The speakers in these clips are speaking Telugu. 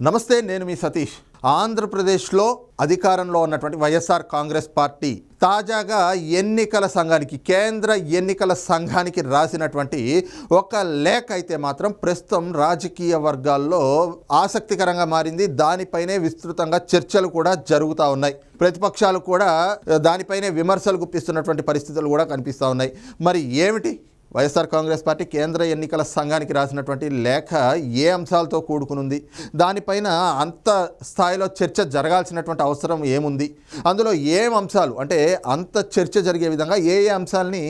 నమస్తే, నేను మీ సతీష్. ఆంధ్రప్రదేశ్లో అధికారంలో ఉన్నటువంటి వైఎస్ఆర్ కాంగ్రెస్ పార్టీ తాజాగా ఎన్నికల సంఘానికి, కేంద్ర ఎన్నికల సంఘానికి రాసినటువంటి ఒక లేఖ అయితే మాత్రం ప్రస్తుతం రాజకీయ వర్గాల్లో ఆసక్తికరంగా మారింది. దానిపైనే విస్తృతంగా చర్చలు కూడా జరుగుతూ ఉన్నాయి. ప్రతిపక్షాలు కూడా దానిపైనే విమర్శలు గుప్పిస్తున్నటువంటి పరిస్థితులు కూడా కనిపిస్తూ ఉన్నాయి. మరి ఏమిటి వైఎస్ఆర్ కాంగ్రెస్ పార్టీ కేంద్ర ఎన్నికల సంఘానికి రాసినటువంటి లేఖ ఏ అంశాలతో కూడుకునుంది? దానిపైన అంత స్థాయిలో చర్చ జరగాల్సినటువంటి అవసరం ఏముంది? అందులో ఏం అంశాలు, అంటే అంత చర్చ జరిగే విధంగా ఏ అంశాలని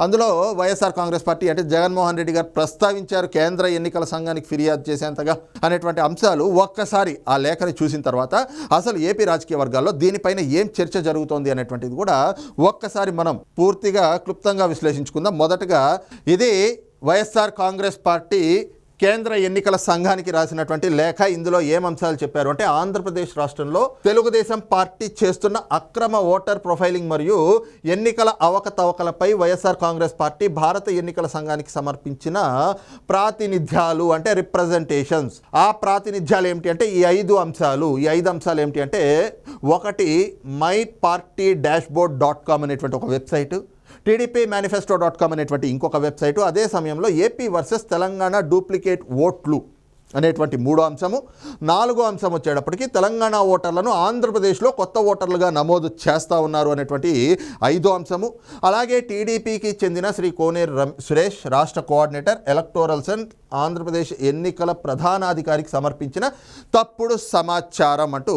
అందులో వైఎస్ఆర్ కాంగ్రెస్ పార్టీ అంటే జగన్మోహన్ రెడ్డి గారు ప్రస్తావించారు కేంద్ర ఎన్నికల సంఘానికి ఫిర్యాదు చేసేంతగా అనేటువంటి అంశాలు ఒక్కసారి ఆ లేఖని చూసిన తర్వాత అసలు ఏపీ రాజకీయ వర్గాల్లో దీనిపైన ఏం చర్చ జరుగుతోంది అనేటువంటిది కూడా ఒక్కసారి మనం పూర్తిగా క్లుప్తంగా విశ్లేషించుకుందాం. మొదటగా ఇది వైఎస్ఆర్ కాంగ్రెస్ పార్టీ కేంద్ర ఎన్నికల సంఘానికి రాసినటువంటి లేఖ. ఇందులో ఏం అంశాలు చెప్పారు అంటే, ఆంధ్రప్రదేశ్ రాష్ట్రంలో తెలుగుదేశం పార్టీ చేస్తున్న అక్రమ ఓటర్ ప్రొఫైలింగ్ మరియు ఎన్నికల అవకతవకలపై వైఎస్ఆర్ కాంగ్రెస్ పార్టీ భారత ఎన్నికల సంఘానికి సమర్పించిన ప్రాతినిధ్యాలు అంటే రిప్రజెంటేషన్స్. ఆ ప్రాతినిధ్యాలు ఏమిటి అంటే ఈ ఐదు అంశాలు ఏమిటి అంటే, ఒకటి myparty-board.com అనేటువంటి ఒక వెబ్సైటు, టీడీపీ మేనిఫెస్టో.com అనేటువంటి ఇంకొక వెబ్సైటు, అదే సమయంలో ఏపీ వర్సెస్ తెలంగాణ డూప్లికేట్ ఓట్లు అనేటువంటి మూడో అంశము, నాలుగో అంశం వచ్చేటప్పటికి తెలంగాణ ఓటర్లను ఆంధ్రప్రదేశ్లో కొత్త ఓటర్లుగా నమోదు చేస్తూ ఉన్నారు అనేటువంటి ఐదో అంశము, అలాగే టీడీపీకి చెందిన శ్రీ కోనేరు సురేష్ రాష్ట్ర కోఆర్డినేటర్ ఎలక్టోరల్స్ అండ్ ఆంధ్రప్రదేశ్ ఎన్నికల ప్రధానాధికారికి సమర్పించిన తప్పుడు సమాచారం అంటూ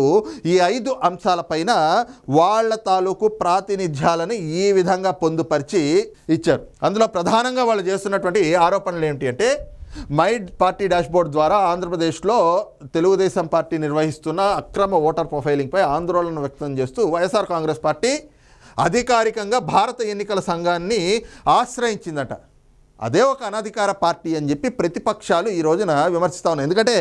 ఈ ఐదు అంశాలపైన వాళ్ళ తాలూకు ప్రాతినిధ్యాలను ఈ విధంగా పొందుపరిచి ఇచ్చారు. అందులో ప్రధానంగా వాళ్ళు చేస్తున్నటువంటి ఆరోపణలు ఏమిటి అంటే, మై పార్టీ డాష్బోర్డ్ ద్వారా ఆంధ్రప్రదేశ్లో తెలుగుదేశం పార్టీ నిర్వహిస్తున్న అక్రమ ఓటర్ ప్రొఫైలింగ్పై ఆందోళన వ్యక్తం చేస్తూ వైఎస్ఆర్ కాంగ్రెస్ పార్టీ అధికారికంగా భారత ఎన్నికల సంఘాన్ని ఆశ్రయించిందట. అదే ఒక అనధికార పార్టీ అని చెప్పి ప్రతిపక్షాలు ఈ రోజున విమర్శిస్తూ ఉన్నాయి. ఎందుకంటే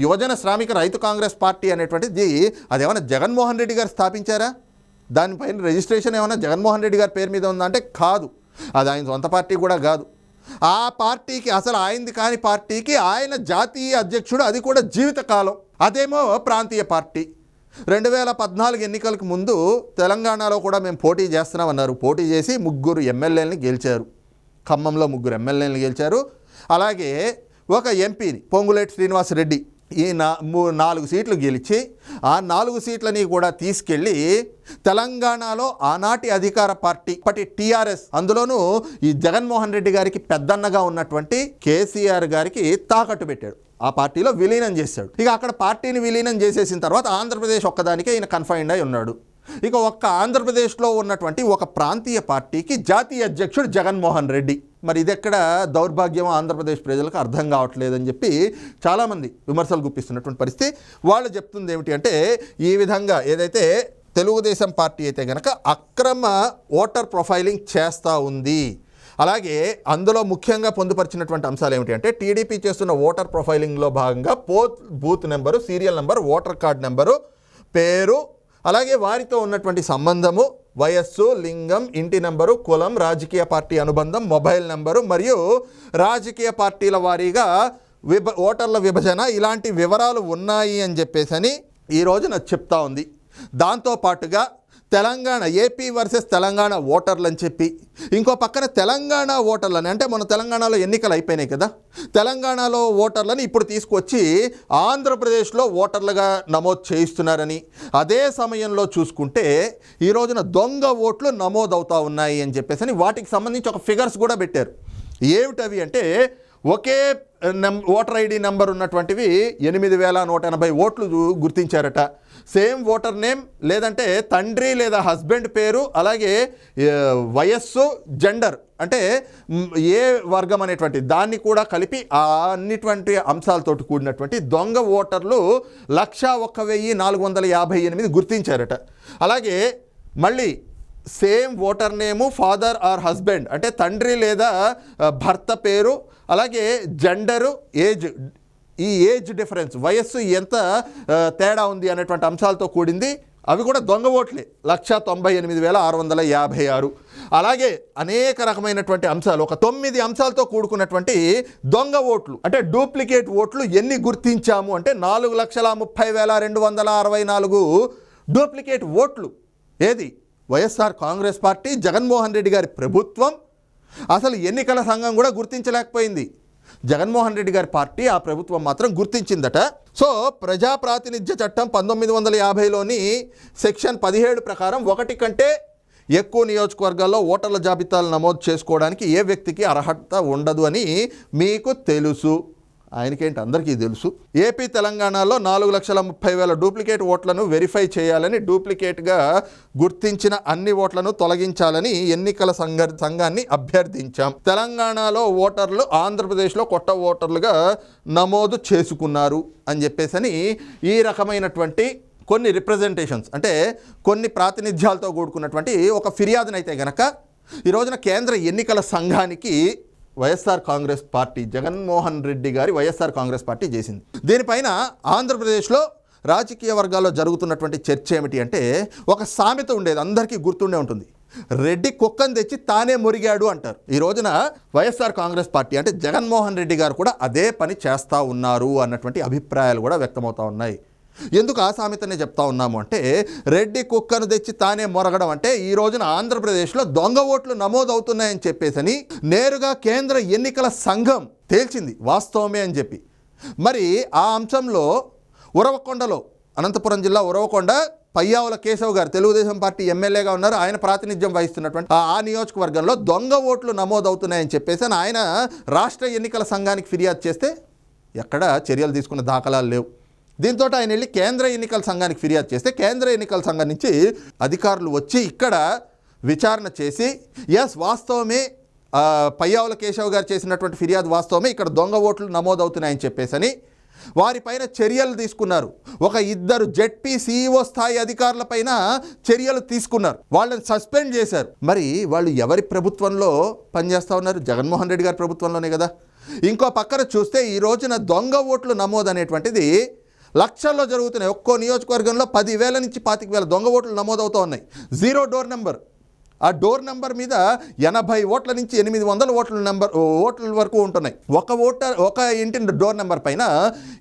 యువజన శ్రామిక రైతు కాంగ్రెస్ పార్టీ అనేటువంటిది అదేమన్నా జగన్మోహన్ రెడ్డి గారు స్థాపించారా? దానిపైన రిజిస్ట్రేషన్ ఏమైనా జగన్మోహన్ రెడ్డి గారి పేరు మీద ఉందా అంటే కాదు. అది ఆయన సొంత పార్టీ కూడా కాదు. ఆ పార్టీకి, అసలు ఆయనది కాని పార్టీకి ఆయన జాతీయ అధ్యక్షుడు, అది కూడా జీవితకాలం. అదేమో ప్రాంతీయ పార్టీ. 2014 ఎన్నికలకు ముందు తెలంగాణలో కూడా మేము పోటీ చేస్తున్నామన్నారు. పోటీ చేసి 3 ఎమ్మెల్యేలని గెలిచారు. ఖమ్మంలో 3 ఎమ్మెల్యేలను గెలిచారు. అలాగే ఒక ఎంపీని పొంగులేటి శ్రీనివాసరెడ్డి, ఈ 4 సీట్లు గెలిచి ఆ 4 సీట్లని కూడా తీసుకెళ్ళి తెలంగాణలో ఆనాటి అధికార పార్టీ ఇప్పటి టీఆర్ఎస్, అందులోనూ ఈ జగన్మోహన్ రెడ్డి గారికి పెద్దన్నగా ఉన్నటువంటి కేసీఆర్ గారికి తాకట్టు పెట్టాడు. ఆ పార్టీలో విలీనం చేశాడు. ఇక అక్కడ పార్టీని విలీనం చేసేసిన తర్వాత ఆంధ్రప్రదేశ్ ఒక్కదానికే ఈయన కన్ఫైన్డ్ అయి ఉన్నాడు. ఇక ఒక్క ఆంధ్రప్రదేశ్లో ఉన్నటువంటి ఒక ప్రాంతీయ పార్టీకి జాతీయ అధ్యక్షుడు జగన్మోహన్ రెడ్డి. మరి ఇదెక్కడ దౌర్భాగ్యం ఆంధ్రప్రదేశ్ ప్రజలకు అర్థం కావట్లేదని చెప్పి చాలామంది విమర్శలు గుప్పిస్తున్నటువంటి పరిస్థితి. వాళ్ళు చెప్తుంది ఏమిటి అంటే, ఈ విధంగా ఏదైతే తెలుగుదేశం పార్టీ అయితే కనుక అక్రమ ఓటర్ ప్రొఫైలింగ్ చేస్తూ ఉంది, అలాగే అందులో ముఖ్యంగా పొందుపరిచినటువంటి అంశాలు ఏమిటి అంటే, టీడీపీ చేస్తున్న ఓటర్ ప్రొఫైలింగ్లో భాగంగా booth number, serial number, voter card number, పేరు, అలాగే వారితో ఉన్నటువంటి సంబంధము, వయస్సు, లింగం, ఇంటి నెంబరు, కులం, రాజకీయ పార్టీ అనుబంధం, మొబైల్ నెంబరు మరియు రాజకీయ పార్టీల వారీగా ఓటర్ల విభజన, ఇలాంటి వివరాలు ఉన్నాయి అని చెప్పేసి ఈ రోజున చెప్తా ఉంది. దాంతోపాటుగా తెలంగాణ, ఏపీ వర్సెస్ తెలంగాణ ఓటర్లు అని చెప్పి, ఇంకో పక్కన తెలంగాణ ఓటర్లని, అంటే మన తెలంగాణలో ఎన్నికలు అయిపోయినాయి కదా, తెలంగాణలో ఓటర్లని ఇప్పుడు తీసుకొచ్చి ఆంధ్రప్రదేశ్లో ఓటర్లుగా నమోదు చేయిస్తున్నారని, అదే సమయంలో చూసుకుంటే ఈ రోజున దొంగ ఓట్లు నమోదవుతూ ఉన్నాయి అని చెప్పేసి వాటికి సంబంధించి ఒక ఫిగర్స్ కూడా పెట్టారు. ఏమిటవి అంటే, ఒకే ఓటర్ ఐడి నెంబర్ ఉన్నటువంటివి 8,180 ఓట్లు గుర్తించారట. సేమ్ ఓటర్ నేమ్, లేదంటే తండ్రి లేదా హస్బెండ్ పేరు, అలాగే వయస్సు, జెండర్ అంటే ఏ వర్గం అనేటువంటి దాన్ని కూడా కలిపి అన్నిటువంటి అంశాలతోటి కూడినటువంటి దొంగ ఓటర్లు 101,458 గుర్తించారట. అలాగే మళ్ళీ same voter name, father are husband అంటే తండ్రి లేదా భర్త పేరు, అలాగే జెండరు, ఏజ్, ఈ ఏజ్ డిఫరెన్స్, వయస్సు ఎంత తేడా ఉంది అనేటువంటి అంశాలతో కూడింది అవి కూడా దొంగ ఓట్లే 1,98,656. అలాగే అనేక రకమైనటువంటి అంశాలు, ఒక 9 అంశాలతో కూడుకున్నటువంటి దొంగ ఓట్లు, అంటే డూప్లికేట్ ఓట్లు ఎన్ని గుర్తించాము అంటే 4,30,264 డూప్లికేట్ ఓట్లు. ఏది? వైఎస్ఆర్ కాంగ్రెస్ పార్టీ, జగన్మోహన్ రెడ్డి గారి ప్రభుత్వం అసలు ఎన్నికల సంఘం కూడా గుర్తించలేకపోయింది. జగన్మోహన్ రెడ్డి గారి పార్టీ, ఆ ప్రభుత్వం మాత్రం గుర్తించిందట. సో ప్రజాప్రాతినిధ్య చట్టం 1950లోని సెక్షన్ 17 ప్రకారం 1 కంటే ఎక్కువ నియోజకవర్గాల్లో ఓటర్ల జాబితాలు నమోదు చేసుకోవడానికి ఏ వ్యక్తికి అర్హత ఉండదు అని మీకు తెలుసు. ఆయనకేంటి, అందరికీ తెలుసు. ఏపీ తెలంగాణలో 4,30,000 డూప్లికేట్ ఓట్లను వెరిఫై చేయాలని, డూప్లికేట్గా గుర్తించిన అన్ని ఓట్లను తొలగించాలని ఎన్నికల సంఘాన్ని అభ్యర్థించాం. తెలంగాణలో ఓటర్లు ఆంధ్రప్రదేశ్లో కొత్త ఓటర్లుగా నమోదు చేసుకున్నారు అని చెప్పేసి ఈ రకమైనటువంటి కొన్ని రిప్రజెంటేషన్స్, అంటే కొన్ని ప్రాతినిధ్యాలతో కూడుకున్నటువంటి ఒక ఫిర్యాదునైతే గనక ఈ రోజున కేంద్ర ఎన్నికల సంఘానికి వైఎస్ఆర్ కాంగ్రెస్ పార్టీ, జగన్మోహన్ రెడ్డి గారి వైఎస్ఆర్ కాంగ్రెస్ పార్టీ చేసింది. దీనిపైన ఆంధ్రప్రదేశ్లో రాజకీయ వర్గాల్లో జరుగుతున్నటువంటి చర్చ ఏమిటి అంటే, ఒక సామెత ఉండేది, అందరికీ గుర్తుండే ఉంటుంది, రెడ్డి కుక్కను తెచ్చి తానే మురిగాడు అంటారు. ఈ రోజున వైఎస్ఆర్ కాంగ్రెస్ పార్టీ అంటే జగన్మోహన్ రెడ్డి గారు కూడా అదే పని చేస్తూ ఉన్నారు అన్నటువంటి అభిప్రాయాలు కూడా వ్యక్తమవుతూ ఉన్నాయి. ఎందుకు ఆ సామెతనే చెప్తా ఉన్నాము అంటే, రెడ్డి కుక్కను తెచ్చి తానే మొరగడం అంటే ఈ రోజున ఆంధ్రప్రదేశ్లో దొంగ ఓట్లు నమోదవుతున్నాయని చెప్పేసని నేరుగా కేంద్ర ఎన్నికల సంఘం తేల్చింది, వాస్తవమే అని చెప్పి. మరి ఆ అంశంలో ఉరవకొండలో, అనంతపురం జిల్లా ఉరవకొండ, పయ్యావుల కేశవ్ గారు తెలుగుదేశం పార్టీ ఎమ్మెల్యేగా ఉన్నారు, ఆయన ప్రాతినిధ్యం వహిస్తున్నటువంటి ఆ నియోజకవర్గంలో దొంగ ఓట్లు నమోదవుతున్నాయని చెప్పేసి ఆయన రాష్ట్ర ఎన్నికల సంఘానికి ఫిర్యాదు చేస్తే ఎక్కడ చర్యలు తీసుకున్న దాఖలాలు లేవు. దీంతో ఆయన వెళ్ళి కేంద్ర ఎన్నికల సంఘానికి ఫిర్యాదు చేస్తే కేంద్ర ఎన్నికల సంఘం నుంచి అధికారులు వచ్చి ఇక్కడ విచారణ చేసి, వాస్తవమే, పయ్యావుల కేశవ్ గారు చేసినటువంటి ఫిర్యాదు వాస్తవమే, ఇక్కడ దొంగ ఓట్లు నమోదవుతున్నాయని చెప్పేసని వారిపైన చర్యలు తీసుకున్నారు. ఒక 2 జెడ్పీ CEO స్థాయి అధికారులపైన చర్యలు తీసుకున్నారు, వాళ్ళని సస్పెండ్ చేశారు. మరి వాళ్ళు ఎవరి ప్రభుత్వంలో పనిచేస్తూ ఉన్నారు? జగన్మోహన్ రెడ్డి గారి ప్రభుత్వంలోనే కదా. ఇంకో పక్కన చూస్తే ఈ రోజున దొంగ ఓట్లు నమోదు అనేటువంటిది లక్షల్లో జరుగుతున్నాయి. ఒక్కో నియోజకవర్గంలో 10,000 నుంచి 25,000 దొంగ ఓట్లు నమోదవుతూ ఉన్నాయి. 0 డోర్ నెంబర్, ఆ డోర్ నెంబర్ మీద 80 ఓట్ల నుంచి 800 ఓట్ల వరకు ఉంటున్నాయి. ఒక ఇంటి డోర్ నెంబర్ పైన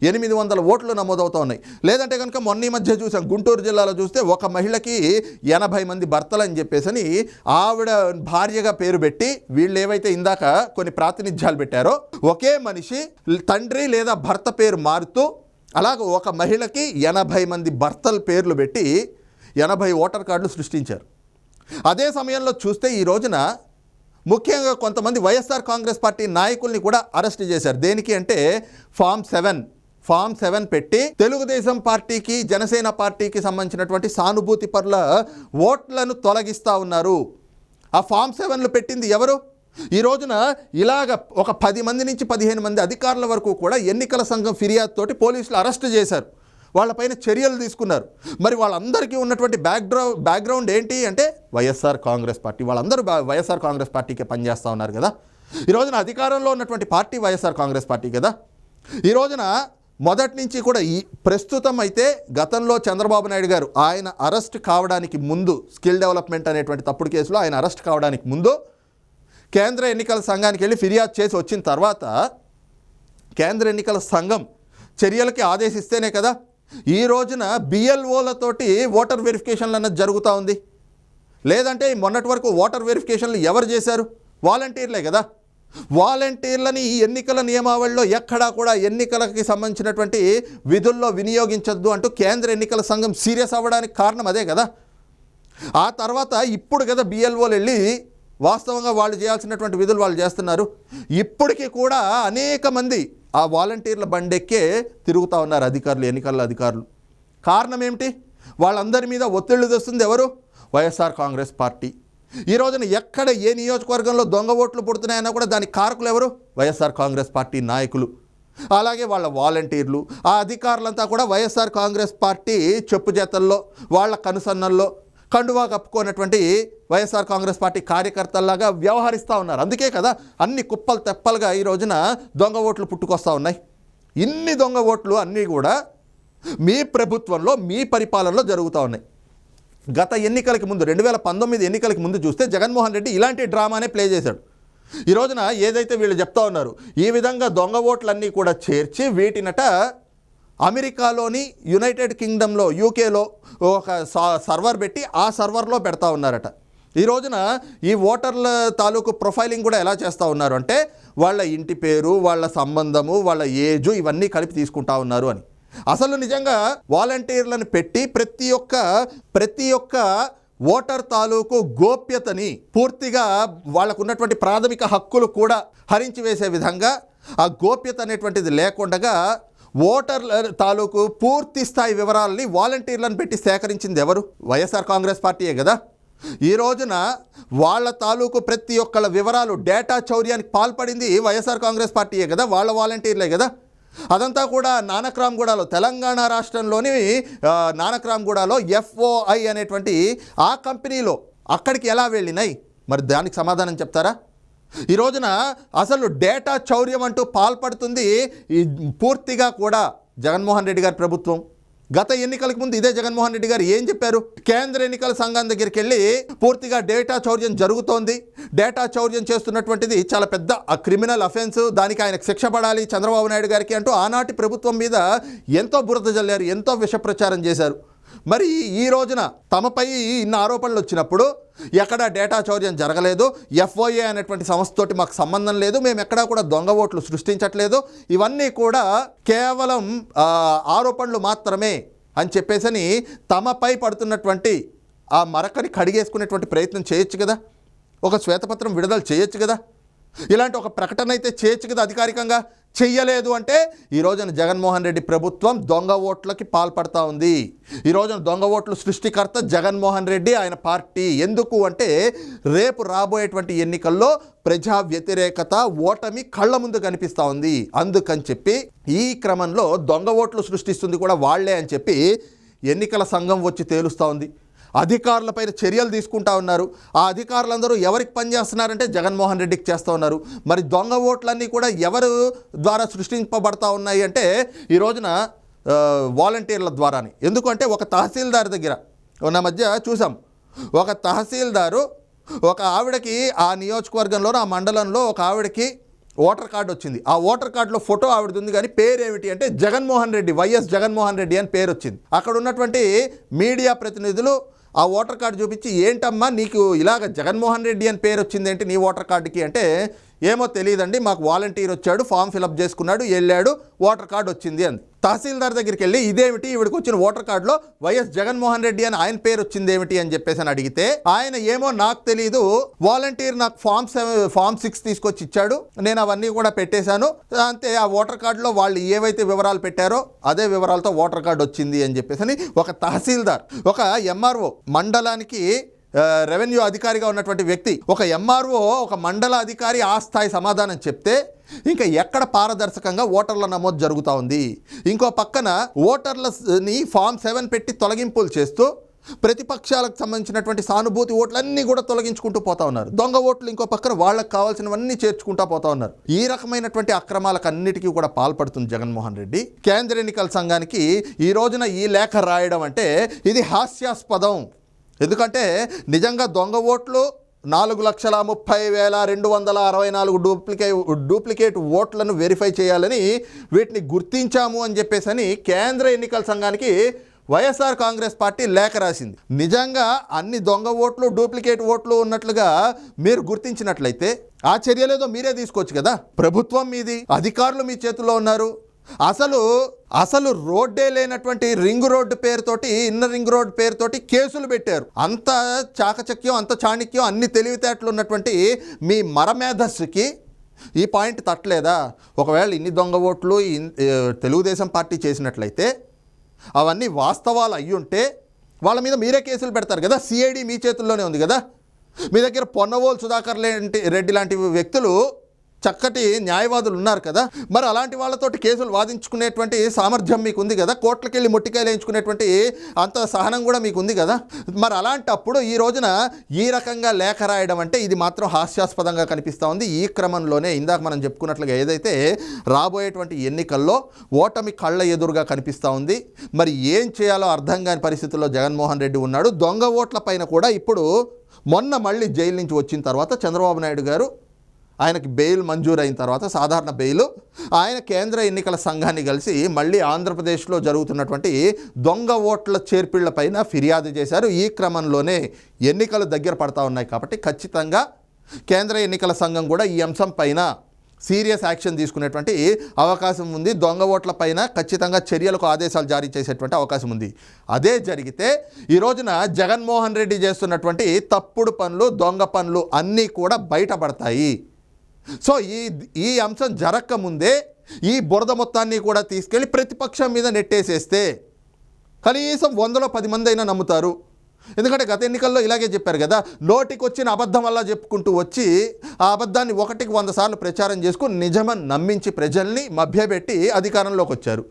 800 ఓట్లు నమోదవుతూ ఉన్నాయి. లేదంటే కనుక మొన్న ఈ మధ్య చూసాం, గుంటూరు జిల్లాలో చూస్తే ఒక మహిళకి 80 మంది భర్తలు అని చెప్పేసి ఆవిడ భార్యగా పేరు పెట్టి, వీళ్ళు ఏవైతే ఇందాక కొన్ని ప్రాతినిధ్యాలు పెట్టారో ఒకే మనిషి తండ్రి లేదా భర్త పేరు మారుతూ, అలాగే ఒక మహిళకి 80 మంది భర్తల పేర్లు పెట్టి 80 ఓటర్ కార్డులు సృష్టించారు. అదే సమయంలో చూస్తే ఈ రోజున ముఖ్యంగా కొంతమంది వైఎస్ఆర్ కాంగ్రెస్ పార్టీ నాయకుల్ని కూడా అరెస్ట్ చేశారు. దేనికి అంటే ఫామ్ 7 పెట్టి తెలుగుదేశం పార్టీకి, జనసేన పార్టీకి సంబంధించినటువంటి సానుభూతి పరుల ఓట్లను తొలగిస్తూ ఉన్నారు. ఆ ఫామ్ 7లు పెట్టింది ఎవరు? ఈ రోజున ఇలాగ ఒక 10 మంది నుంచి 15 మంది అధికారుల వరకు కూడా ఎన్నికల సంఘం ఫిర్యాదుతోటి పోలీసులు అరెస్ట్ చేశారు, వాళ్ళపైన చర్యలు తీసుకున్నారు. మరి వాళ్ళందరికీ ఉన్నటువంటి బ్యాక్గ్రౌండ్ ఏంటి అంటే వైఎస్ఆర్ కాంగ్రెస్ పార్టీ. వాళ్ళందరూ వైఎస్ఆర్ కాంగ్రెస్ పార్టీకే పనిచేస్తూ ఉన్నారు కదా. ఈ రోజున అధికారంలో ఉన్నటువంటి పార్టీ వైఎస్ఆర్ కాంగ్రెస్ పార్టీ కదా. ఈ రోజున మొదటి నుంచి కూడా ఈ ప్రస్తుతం అయితే గతంలో చంద్రబాబు నాయుడు గారు ఆయన అరెస్ట్ కావడానికి ముందు, స్కిల్ డెవలప్మెంట్ అనేటువంటి తప్పుడు కేసులో ఆయన అరెస్ట్ కావడానికి ముందు కేంద్ర ఎన్నికల సంఘానికి వెళ్ళి ఫిర్యాదు చేసి వచ్చిన తర్వాత కేంద్ర ఎన్నికల సంఘం చర్యలకి ఆదేశిస్తేనే కదా ఈ రోజున BLOలతోటి ఓటర్ వెరిఫికేషన్లు అన్నది జరుగుతూ ఉంది. లేదంటే మొన్నటి వరకు ఓటర్ వెరిఫికేషన్లు ఎవరు చేశారు? వాలంటీర్లే కదా. వాలంటీర్లని ఈ ఎన్నికల నియమావళిలో ఎక్కడా కూడా ఎన్నికలకి సంబంధించినటువంటి విధుల్లో వినియోగించొద్దు అంటూ కేంద్ర ఎన్నికల సంఘం సీరియస్ అవ్వడానికి కారణం అదే కదా. ఆ తర్వాత ఇప్పుడు కదా BLOలు వెళ్ళి వాస్తవంగా వాళ్ళు చేయాల్సినటువంటి విధులు వాళ్ళు చేస్తున్నారు. ఇప్పటికీ కూడా అనేక మంది ఆ వాలంటీర్ల బండెక్కే తిరుగుతూ ఉన్నారు అధికారులు, ఎన్నికల అధికారులు. కారణం ఏమిటి? వాళ్ళందరి మీద ఒత్తిళ్లు తెస్తుంది ఎవరు? వైఎస్ఆర్ కాంగ్రెస్ పార్టీ. ఈ రోజున ఎక్కడ ఏ నియోజకవర్గంలో దొంగ ఓట్లు పుడుతున్నాయన్నా కూడా దానికి కారకులు ఎవరు? వైఎస్ఆర్ కాంగ్రెస్ పార్టీ నాయకులు, అలాగే వాళ్ళ వాలంటీర్లు. ఆ అధికారులంతా కూడా వైఎస్ఆర్ కాంగ్రెస్ పార్టీ చెప్పు చేతల్లో, వాళ్ళ కనుసన్నల్లో కండువా కప్పుకున్నటువంటి వైఎస్ఆర్ కాంగ్రెస్ పార్టీ కార్యకర్తల్లాగా వ్యవహరిస్తూ ఉన్నారు. అందుకే కదా అన్ని కుప్పలు తెప్పలుగా ఈ రోజున దొంగ ఓట్లు పుట్టుకొస్తూ ఉన్నాయి. ఇన్ని దొంగ ఓట్లు అన్నీ కూడా మీ ప్రభుత్వంలో, మీ పరిపాలనలో జరుగుతూ ఉన్నాయి. గత ఎన్నికలకి ముందు 2019 ఎన్నికలకి ముందు చూస్తే జగన్మోహన్ రెడ్డి ఇలాంటి డ్రామానే ప్లే చేశాడు. ఈ రోజున ఏదైతే వీళ్ళు చెప్తా ఉన్నారు, ఈ విధంగా దొంగ ఓట్లన్నీ కూడా చేర్చి వీటినట అమెరికాలోని యునైటెడ్ కింగ్డమ్లో యూకేలో ఒక సర్వర్ పెట్టి ఆ సర్వర్లో పెడతా ఉన్నారట. ఈ రోజున ఈ ఓటర్ల తాలూకు ప్రొఫైలింగ్ కూడా ఎలా చేస్తూ ఉన్నారు అంటే వాళ్ళ ఇంటి పేరు, వాళ్ళ సంబంధము, వాళ్ళ ఏజు ఇవన్నీ కలిపి తీసుకుంటా ఉన్నారు అని. అసలు నిజంగా వాలంటీర్లను పెట్టి ప్రతి ఒక్క ఓటర్ తాలూకు గోప్యతని పూర్తిగా వాళ్ళకు ఉన్నటువంటి ప్రాథమిక హక్కులు కూడా హరించి వేసే విధంగా ఆ గోప్యత అనేటువంటిది లేకుండా ఓటర్ల తాలూకు పూర్తి స్థాయి వివరాలని వాలంటీర్లను పెట్టి సేకరించింది ఎవరు? వైఎస్ఆర్ కాంగ్రెస్ పార్టీయే కదా. ఈ రోజున వాళ్ళ తాలూకు ప్రతి ఒక్కళ్ళ వివరాలు డేటా చౌర్యానికి పాల్పడింది వైఎస్ఆర్ కాంగ్రెస్ పార్టీయే కదా, వాళ్ళ వాలంటీర్లే కదా. అదంతా కూడా నానక్రామ్గూడలో, తెలంగాణ రాష్ట్రంలోని నానక్రామ్గూడలో FOI అనేటువంటి ఆ కంపెనీలో అక్కడికి ఎలా వెళ్ళినాయి? మరి దానికి సమాధానం చెప్తారా? ఈ రోజున అసలు డేటా చౌర్యం అంటూ పాల్పడుతుంది ఈ పూర్తిగా కూడా జగన్మోహన్ రెడ్డి గారి ప్రభుత్వం. గత ఎన్నికలకు ముందు ఇదే జగన్మోహన్ రెడ్డి గారు ఏం చెప్పారు? కేంద్ర ఎన్నికల సంఘం దగ్గరికి వెళ్ళి పూర్తిగా డేటా చౌర్యం జరుగుతోంది, డేటా చౌర్యం చేస్తున్నటువంటిది చాలా పెద్ద క్రిమినల్ అఫెన్స్, దానికి ఆయనకు శిక్ష పడాలి చంద్రబాబు నాయుడు గారికి అంటూ ఆనాటి ప్రభుత్వం మీద ఎంతో బురద జల్లారు, ఎంతో విష ప్రచారం చేశారు. మరి ఈ రోజున తమపై ఇన్ని ఆరోపణలు వచ్చినప్పుడు ఎక్కడ డేటా చౌర్యం జరగలేదు, FOI అనేటువంటి సంస్థతోటి మాకు సంబంధం లేదు, మేము ఎక్కడా కూడా దొంగ ఓట్లు సృష్టించట్లేదు, ఇవన్నీ కూడా కేవలం ఆరోపణలు మాత్రమే అని చెప్పేసని తమపై పడుతున్నటువంటి ఆ మరకని కడిగేసుకునేటువంటి ప్రయత్నం చేయొచ్చు కదా, ఒక శ్వేతపత్రం విడుదల చేయొచ్చు కదా, ఇలాంటి ఒక ప్రకటన అయితే చేయొచ్చు కదా అధికారికంగా. చెయ్యలేదు అంటే ఈ రోజున జగన్మోహన్ రెడ్డి ప్రభుత్వం దొంగ ఓట్లకి పాల్పడతా ఉంది. ఈ రోజున దొంగ ఓట్లు సృష్టికర్త జగన్మోహన్ రెడ్డి, ఆయన పార్టీ. ఎందుకు అంటే రేపు రాబోయేటువంటి ఎన్నికల్లో ప్రజా వ్యతిరేకత, ఓటమి కళ్ళ ముందు కనిపిస్తూ ఉంది. అందుకని చెప్పి ఈ క్రమంలో దొంగ ఓట్లు సృష్టిస్తుంది కూడా వాళ్లే అని చెప్పి ఎన్నికల సంఘం వచ్చి తేలుస్తూ ఉంది. అధికారులపైన చర్యలు తీసుకుంటా ఉన్నారు. ఆ అధికారులందరూ ఎవరికి పనిచేస్తున్నారంటే జగన్మోహన్ రెడ్డికి చేస్తూ ఉన్నారు. మరి దొంగ ఓట్లన్నీ కూడా ఎవరు ద్వారా సృష్టింపబడతా ఉన్నాయి అంటే ఈ రోజున వాలంటీర్ల ద్వారానే. ఎందుకంటే ఒక తహసీల్దార్ దగ్గర ఉన్న మధ్య చూసాం, ఒక తహసీల్దారు ఒక ఆవిడకి ఆ నియోజకవర్గంలో, ఆ మండలంలో ఒక ఆవిడకి ఓటర్ కార్డు వచ్చింది. ఆ ఓటర్ కార్డులో ఫోటో ఆవిడది ఉంది, కానీ పేరు ఏమిటి అంటే జగన్మోహన్ రెడ్డి, వైఎస్ జగన్మోహన్ రెడ్డి అని పేరు వచ్చింది. అక్కడ ఉన్నటువంటి మీడియా ప్రతినిధులు ఆ ఓటర్ కార్డు చూపించి, ఏంటమ్మా నీకు ఇలాగ జగన్మోహన్ రెడ్డి అని పేరు వచ్చింది ఏంటి నీ ఓటర్ కార్డుకి అంటే, ఏమో తెలియదండి, మాకు వాలంటీర్ వచ్చాడు, ఫామ్ ఫిలప్ చేసుకున్నాడు, వెళ్ళాడు, ఓటర్ కార్డు వచ్చింది అంది. తహసీల్దార్ దగ్గరికి వెళ్ళి ఇదేమిటి, ఈవిడికి వచ్చిన ఓటర్ కార్డులో వైఎస్ జగన్మోహన్ రెడ్డి అని ఆయన పేరు వచ్చింది ఏమిటి అని చెప్పేసి అని అడిగితే ఆయన ఏమో నాకు తెలీదు, వాలంటీర్ నాకు ఫామ్ 6 తీసుకొచ్చి ఇచ్చాడు, నేను అవన్నీ కూడా పెట్టేశాను, అంతే, ఆ ఓటర్ కార్డులో వాళ్ళు ఏవైతే వివరాలు పెట్టారో అదే వివరాలతో ఓటర్ కార్డు వచ్చింది అని చెప్పేసి అని ఒక తహసీల్దార్, ఒక MRO, మండలానికి రెవెన్యూ అధికారిగా ఉన్నటువంటి వ్యక్తి, ఒక MRO, ఒక మండల అధికారి ఆ స్థాయి సమాధానం చెప్తే ఇంకా ఎక్కడ పారదర్శకంగా ఓటర్ల నమోదు జరుగుతూ ఉంది. ఇంకో పక్కన ఓటర్లని ఫామ్ 7 పెట్టి తొలగింపులు చేస్తూ ప్రతిపక్షాలకు సంబంధించినటువంటి సానుభూతి ఓట్లన్నీ కూడా తొలగించుకుంటూ పోతా ఉన్నారు. దొంగ ఓట్లు ఇంకో పక్కన వాళ్ళకి కావాల్సినవన్నీ చేర్చుకుంటూ పోతా ఉన్నారు. ఈ రకమైనటువంటి అక్రమాలకు అన్నిటికీ కూడా పాల్పడుతుంది జగన్మోహన్ రెడ్డి. కేంద్ర ఎన్నికల సంఘానికి ఈ రోజున ఈ లేఖ రాయడం అంటే ఇది హాస్యాస్పదం. ఎందుకంటే నిజంగా దొంగ ఓట్లు 4,30,264 డూప్లికేట్ ఓట్లను వెరిఫై చేయాలని, వీటిని గుర్తించాము అని చెప్పేసి కేంద్ర ఎన్నికల సంఘానికి వైఎస్ఆర్ కాంగ్రెస్ పార్టీ లేఖ రాసింది. నిజంగా అన్ని దొంగ ఓట్లు, డూప్లికేట్ ఓట్లు ఉన్నట్లుగా మీరు గుర్తించినట్లయితే ఆ చర్యలేదో మీరే తీసుకోవచ్చు కదా. ప్రభుత్వం మీది, అధికారులు మీ చేతుల్లో ఉన్నారు. అసలు రోడ్డే లేనటువంటి రింగ్ రోడ్డు పేరుతోటి, ఇన్నర్ రింగ్ రోడ్ పేరుతోటి కేసులు పెట్టారు. అంత చాకచక్యం, అంత చాణక్యం, అన్ని తెలివితేటలు ఉన్నటువంటి మీ మరమేధస్సుకి ఈ పాయింట్ తట్టలేదా? ఒకవేళ ఇన్ని దొంగ ఓట్లు తెలుగుదేశం పార్టీ చేసినట్లయితే, అవన్నీ వాస్తవాలు అయ్యుంటే వాళ్ళ మీద మీరే కేసులు పెడతారు కదా. CID మీ చేతుల్లోనే ఉంది కదా. మీ దగ్గర పొన్నవోలు సుధాకర్ రెడ్డి లాంటి వ్యక్తులు చక్కటి న్యాయవాదులు ఉన్నారు కదా, మరి అలాంటి వాళ్ళతోటి కేసులు వాదించుకునేటువంటి సామర్థ్యం మీకు ఉంది కదా, కోర్టులకు వెళ్ళి ముట్టికాయలు వేయించుకునేటువంటి అంత సహనం కూడా మీకు ఉంది కదా. మరి అలాంటప్పుడు ఈ రోజున ఈ రకంగా లేఖ రాయడం అంటే ఇది మాత్రం హాస్యాస్పదంగా కనిపిస్తూ ఉంది. ఈ క్రమంలోనే ఇందాక మనం చెప్పుకున్నట్లుగా ఏదైతే రాబోయేటువంటి ఎన్నికల్లో ఓటమి కళ్ళ ఎదురుగా కనిపిస్తూ ఉంది. మరి ఏం చేయాలో అర్థం కాని పరిస్థితుల్లో జగన్మోహన్ రెడ్డి ఉన్నాడు. దొంగ ఓట్ల పైన కూడా ఇప్పుడు మొన్న మళ్ళీ జైలు నుంచి వచ్చిన తర్వాత చంద్రబాబు నాయుడు గారు ఆయనకి బెయిల్ మంజూరు అయిన తర్వాత సాధారణ బెయిల్ ఆయన కేంద్ర ఎన్నికల సంఘాన్ని కలిసి మళ్ళీ ఆంధ్రప్రదేశ్లో జరుగుతున్నటువంటి దొంగ ఓట్ల చేర్పిళ్లపైన ఫిర్యాదు చేశారు. ఈ క్రమంలోనే ఎన్నికలు దగ్గర పడతా ఉన్నాయి కాబట్టి ఖచ్చితంగా కేంద్ర ఎన్నికల సంఘం కూడా ఈ అంశం పైన సీరియస్ యాక్షన్ తీసుకునేటువంటి అవకాశం ఉంది. దొంగ ఓట్ల పైన ఖచ్చితంగా చర్యలకు ఆదేశాలు జారీ చేసేటువంటి అవకాశం ఉంది. అదే జరిగితే ఈ రోజున జగన్మోహన్ రెడ్డి చేస్తున్నటువంటి తప్పుడు పనులు, దొంగ పనులు అన్నీ కూడా బయటపడతాయి. సో ఈ అంశం జరగకముందే ఈ బురద మొత్తాన్ని కూడా తీసుకెళ్ళి ప్రతిపక్షం మీద నెట్టేసేస్తే కనీసం 100లో 10 మంది అయినా నమ్ముతారు. ఎందుకంటే గత ఎన్నికల్లో ఇలాగే చెప్పారు కదా, నోటికి వచ్చిన అబద్ధం వల్ల చెప్పుకుంటూ వచ్చి ఆ అబద్ధాన్ని 1కి 100 సార్లు ప్రచారం చేసుకుని నిజమని నమ్మించి ప్రజల్ని మభ్యపెట్టి అధికారంలోకి వచ్చారు.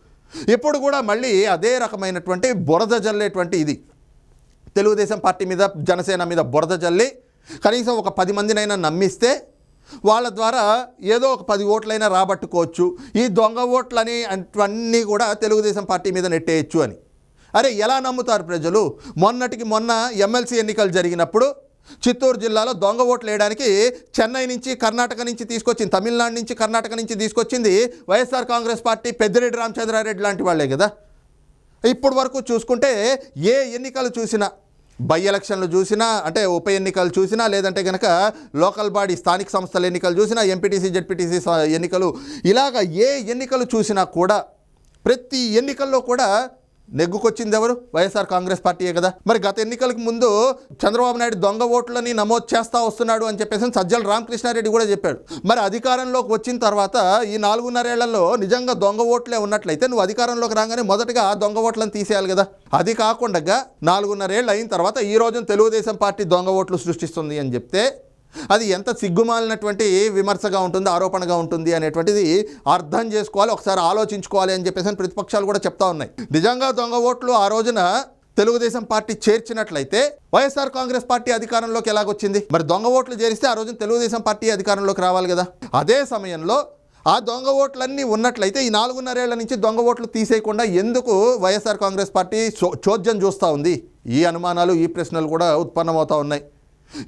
ఇప్పుడు కూడా మళ్ళీ అదే రకమైనటువంటి బురద జల్లేటువంటి ఇది తెలుగుదేశం పార్టీ మీద, జనసేన మీద బురద జల్లి కనీసం ఒక 10 మందినైనా నమ్మిస్తే వాళ్ళ ద్వారా ఏదో ఒక 10 ఓట్లైనా రాబట్టుకోవచ్చు. ఈ దొంగ ఓట్లని అన్నీ కూడా తెలుగుదేశం పార్టీ మీద నెట్టేయచ్చు అని. అరే ఎలా నమ్ముతారు ప్రజలు? మొన్నటికి మొన్న ఎమ్మెల్సీ ఎన్నికలు జరిగినప్పుడు చిత్తూరు జిల్లాలో దొంగ ఓట్లు వేయడానికి చెన్నై నుంచి, కర్ణాటక నుంచి తీసుకొచ్చింది, తమిళనాడు నుంచి, కర్ణాటక నుంచి తీసుకొచ్చింది వైఎస్ఆర్ కాంగ్రెస్ పార్టీ, పెద్దిరెడ్డి రామచంద్రారెడ్డి లాంటి వాళ్ళే కదా. ఇప్పుడు వరకు చూసుకుంటే ఏ ఎన్నికలు చూసినా, బై ఎలక్షన్లు చూసినా, అంటే ఉప ఎన్నికలు చూసినా, లేదంటే కనుక లోకల్ బాడీ స్థానిక సంస్థల ఎన్నికలు చూసినా, ఎంపీటీసీ జెడ్పీటీసీ ఎన్నికలు, ఇలాగ ఏ ఎన్నికలు చూసినా కూడా ప్రతి ఎన్నికల్లో కూడా నెగ్గుకొచ్చింది ఎవరు? వైఎస్ఆర్ కాంగ్రెస్ పార్టీయే కదా. మరి గత ఎన్నికలకు ముందు చంద్రబాబు నాయుడు దొంగ ఓట్లని నమోదు చేస్తూ వస్తున్నాడు అని చెప్పేసి సజ్జల రామకృష్ణారెడ్డి కూడా చెప్పాడు. మరి అధికారంలోకి వచ్చిన తర్వాత ఈ 4.5 ఏళ్లలో నిజంగా దొంగ ఓట్లే ఉన్నట్లయితే నువ్వు అధికారంలోకి రాగానే మొదటగా దొంగ ఓట్లను తీసేయాలి కదా. అది కాకుండా 4.5 ఏళ్ళు అయిన తర్వాత ఈ రోజున తెలుగుదేశం పార్టీ దొంగ ఓట్లు సృష్టిస్తుంది అని చెప్తే అది ఎంత సిగ్గుమాలినటువంటి విమర్శగా ఉంటుంది, ఆరోపణగా ఉంటుంది అనేటువంటిది అర్థం చేసుకోవాలి, ఒకసారి ఆలోచించుకోవాలి అని చెప్పేసి ప్రతిపక్షాలు కూడా చెప్తా ఉన్నాయి. నిజంగా దొంగ ఓట్లు ఆ రోజున తెలుగుదేశం పార్టీ చేర్చినట్లయితే వైఎస్ఆర్ కాంగ్రెస్ పార్టీ అధికారంలోకి ఎలాగొచ్చింది? మరి దొంగ ఓట్లు చేరిస్తే ఆ రోజున తెలుగుదేశం పార్టీ అధికారంలోకి రావాలి కదా. అదే సమయంలో ఆ దొంగ ఓట్లన్నీ ఉన్నట్లయితే ఈ 4.5 ఏళ్ల నుంచి దొంగ ఓట్లు తీసేయకుండా ఎందుకు వైఎస్ఆర్ కాంగ్రెస్ పార్టీ చోద్యం చూస్తూ ఉంది? ఈ అనుమానాలు, ఈ ప్రశ్నలు కూడా ఉత్పన్నమవుతూ ఉన్నాయి.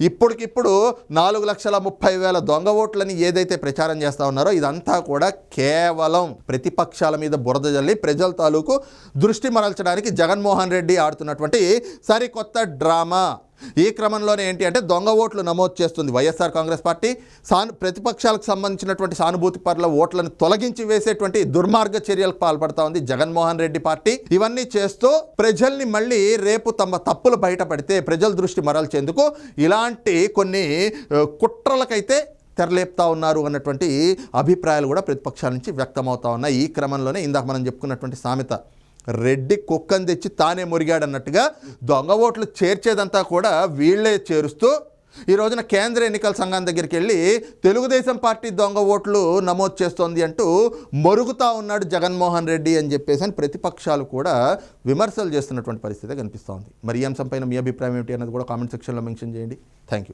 ఇప్పటికిప్పుడు 4,30,000 దొంగ ఓట్లని ఏదైతే ప్రచారం చేస్తూ ఉన్నారో ఇదంతా కూడా కేవలం ప్రతిపక్షాల మీద బురద జల్లి ప్రజల తాలూకు దృష్టి మరల్చడానికి జగన్మోహన్ రెడ్డి ఆడుతున్నటువంటి సరికొత్త డ్రామా. ఈ క్రమంలోనే ఏంటి అంటే దొంగ ఓట్లు నమోదు చేస్తుంది వైఎస్ఆర్ కాంగ్రెస్ పార్టీ. ప్రతిపక్షాలకు సంబంధించినటువంటి సానుభూతి పరుల ఓట్లను తొలగించి వేసేటువంటి దుర్మార్గ చర్యలకు పాల్పడతా ఉంది జగన్మోహన్ రెడ్డి పార్టీ. ఇవన్నీ చేస్తూ ప్రజల్ని మళ్ళీ రేపు తమ తప్పులు బయటపడితే ప్రజల దృష్టి మరల్చేందుకు ఇలాంటి కొన్ని కుట్రలకైతే తెరలేపుతా ఉన్నారు అన్నటువంటి అభిప్రాయాలు కూడా ప్రతిపక్షాల నుంచి వ్యక్తమవుతా ఉన్నాయి. ఈ క్రమంలోనే ఇందాక మనం చెప్పుకున్నటువంటి సామెత, రెడ్డి కుక్కని తెచ్చి తానే మురిగాడన్నట్టుగా దొంగ ఓట్లు చేర్చేదంతా కూడా వీళ్లే చేరుస్తూ ఈ రోజున కేంద్ర ఎన్నికల సంఘం దగ్గరికి వెళ్ళి తెలుగుదేశం పార్టీ దొంగ ఓట్లు నమోదు చేస్తోంది అంటూ మొరుగుతా ఉన్నాడు జగన్మోహన్ రెడ్డి అని చెప్పేసి ప్రతిపక్షాలు కూడా విమర్శలు చేస్తున్నటువంటి పరిస్థితి కనిపిస్తూ ఉంది. మరి ఈ అంశంపైన మీ అభిప్రాయం ఏమిటి అన్నది కూడా కామెంట్ సెక్షన్లో మెన్షన్ చేయండి. Thank you.